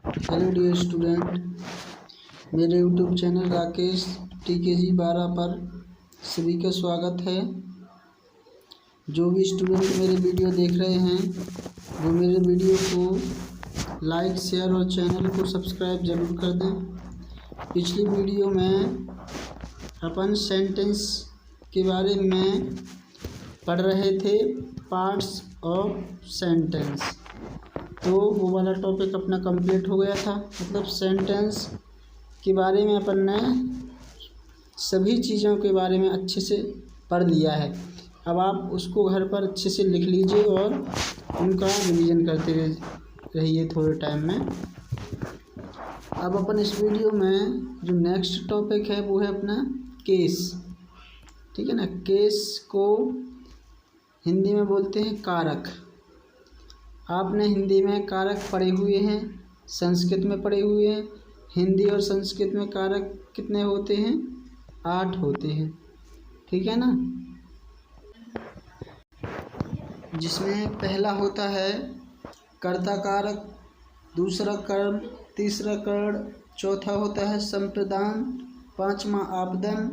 Hello dear student, मेरे YouTube channel Rakesh TKG 12 पर सभी का स्वागत है। जो भी स्टूडेंट मेरे वीडियो देख रहे हैं वो मेरे वीडियो को लाइक, शेयर और चैनल को सब्सक्राइब ज़रूर कर दें। पिछली वीडियो में अपन सेंटेंस के बारे में पढ़ रहे थे, पार्ट्स ऑफ सेंटेंस। तो वो वाला टॉपिक अपना कंप्लीट हो गया था। मतलब सेंटेंस के बारे में अपन ने सभी चीज़ों के बारे में अच्छे से पढ़ लिया है। अब आप उसको घर पर अच्छे से लिख लीजिए और उनका रिवीजन करते रहिए थोड़े टाइम में। अब अपन इस वीडियो में जो नेक्स्ट टॉपिक है वो है अपना केस। ठीक है ना। केस को हिंदी में बोलते हैं कारक। आपने हिंदी में कारक पढ़े हुए हैं, संस्कृत में पढ़े हुए हैं। हिंदी और संस्कृत में कारक कितने होते हैं? 8 होते हैं। ठीक है ना। जिसमें पहला होता है कर्ता कारक, दूसरा कर्म, तीसरा कर्ण, चौथा होता है संप्रदान, पांचवा आपदन,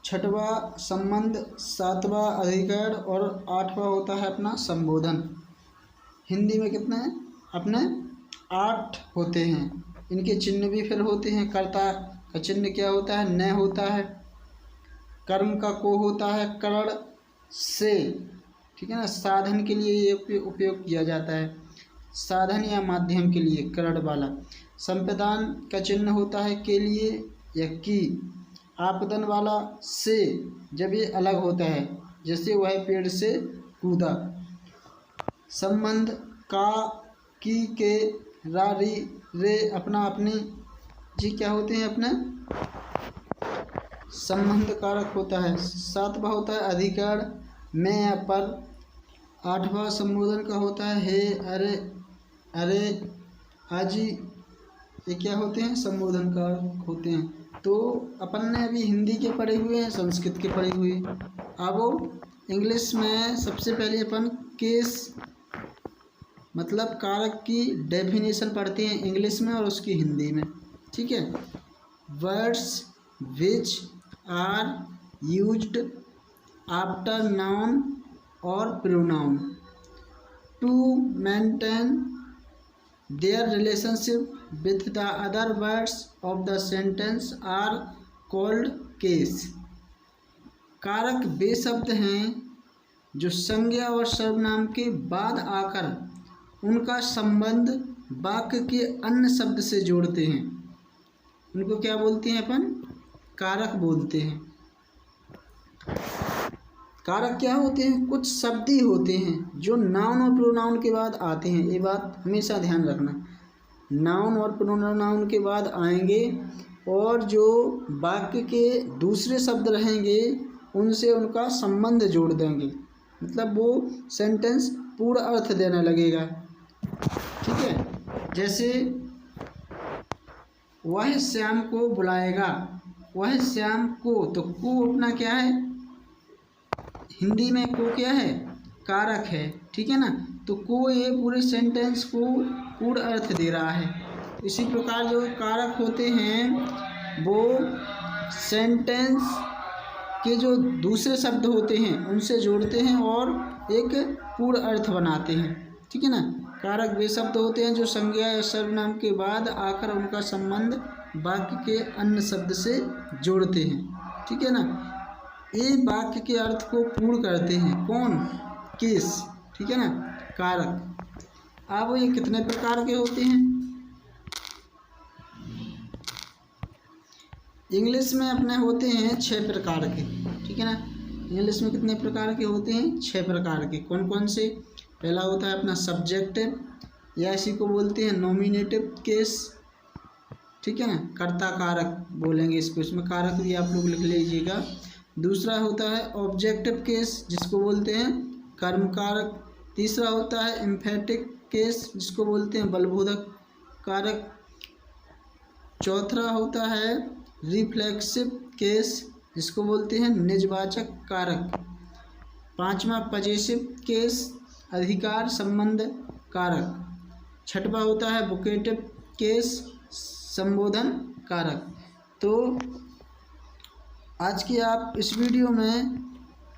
छठवां संबंध, सातवां अधिकरण और आठवां होता है अपना संबोधन। हिंदी में कितने हैं? अपने 8 होते हैं। इनके चिन्ह भी फिर होते हैं। कर्ता का चिन्ह क्या होता है? न होता है। कर्म का को होता है कर्ण से। ठीक है ना। साधन के लिए ये उपयोग किया जाता है, साधन या माध्यम के लिए कर्ण वाला। संप्रदान का चिन्ह होता है के लिए या की। आपदन वाला से जब ये अलग होता है, जैसे वह पेड़ से कूदा। संबंध का, की, के, रा, री, रे, अपना, अपनी, जी क्या होते हैं? अपने संबंध कारक होता है। सातवां होता है अधिकरण, में या पर। आठवां संबोधन का होता है हे, अरे, अरे, आजी। ये क्या होते हैं? संबोधन कारक होते हैं। तो अपन ने अभी हिंदी के पढ़े हुए हैं, संस्कृत के पढ़े हुए। अब इंग्लिश में सबसे पहले अपन केस मतलब कारक की डेफिनेशन पढ़ते हैं इंग्लिश में और उसकी हिंदी में। ठीक है। Words which are used after noun और pronoun to maintain their relationship with the other words of the sentence are called case. कारक वे शब्द हैं जो संज्ञा और सर्वनाम के बाद आकर उनका संबंध वाक्य के अन्य शब्द से जोड़ते हैं। उनको क्या बोलते हैं अपन? कारक बोलते हैं। कारक क्या होते हैं? कुछ शब्द ही होते हैं जो नाउन और प्रोनाउन के बाद आते हैं। ये बात हमेशा ध्यान रखना। नाउन और प्रोनाउन के बाद आएंगे और जो वाक्य के दूसरे शब्द रहेंगे उनसे उनका संबंध जोड़ देंगे। मतलब वो सेंटेंस पूर्ण अर्थ देने लगेगा। ठीक है। जैसे वह श्याम को बुलाएगा, वह श्याम को, तो को अपना क्या है? हिंदी में को क्या है? कारक है। ठीक है ना। तो को ये पूरे सेंटेंस को पूर्ण अर्थ दे रहा है। इसी प्रकार जो कारक होते हैं वो सेंटेंस के जो दूसरे शब्द होते हैं उनसे जोड़ते हैं और एक पूर्ण अर्थ बनाते हैं। ठीक है ना। कारक वे शब्द होते हैं जो संज्ञा या सर्वनाम के बाद आकर उनका संबंध वाक्य के अन्य शब्द से जोड़ते हैं। ठीक है ना। ये वाक्य के अर्थ को पूर्ण करते हैं। कौन? केस। ठीक है ना। कारक। अब ये कितने प्रकार के होते हैं? इंग्लिश में अपने होते हैं 6 प्रकार के। ठीक है ना। इंग्लिश में कितने प्रकार के होते हैं? 6 प्रकार के। कौन कौन से? पहला होता है अपना सब्जेक्टिव, या इसी को बोलते हैं नॉमिनेटिव केस। ठीक है ना। कर्ता कारक बोलेंगे इसको, इसमें कारक भी आप लोग लिख लीजिएगा। दूसरा होता है ऑब्जेक्टिव केस, जिसको बोलते हैं कर्म कारक। तीसरा होता है एम्फेटिक केस, जिसको बोलते हैं बलबोधक कारक। चौथा होता है रिफ्लेक्सिव केस, जिसको बोलते हैं निजवाचक कारक। पांचवा पजेसिव केस, अधिकार संबंध कारक। छठवां होता है वोकेटिव केस संबोधन कारक। तो आज की आप इस वीडियो में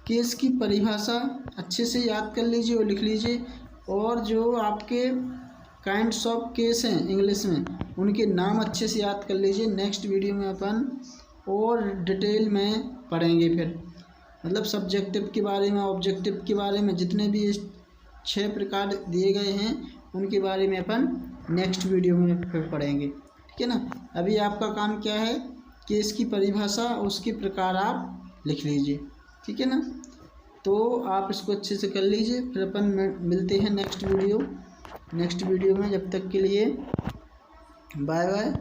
केस की परिभाषा अच्छे से याद कर लीजिए और लिख लीजिए, और जो आपके काइंड्स ऑफ केस हैं इंग्लिश में उनके नाम अच्छे से याद कर लीजिए। नेक्स्ट वीडियो में अपन और डिटेल में पढ़ेंगे, फिर मतलब सब्जेक्टिव के बारे में, ऑब्जेक्टिव के बारे में, जितने भी 6 प्रकार दिए गए हैं उनके बारे में अपन नेक्स्ट वीडियो में फिर पढ़ेंगे, ठीक है ना। अभी आपका काम क्या है, केस की परिभाषा उसके प्रकार आप लिख लीजिए, ठीक है ना। तो आप इसको अच्छे से कर लीजिए, फिर अपन मिलते हैं नेक्स्ट वीडियो में। जब तक के लिए बाय बाय।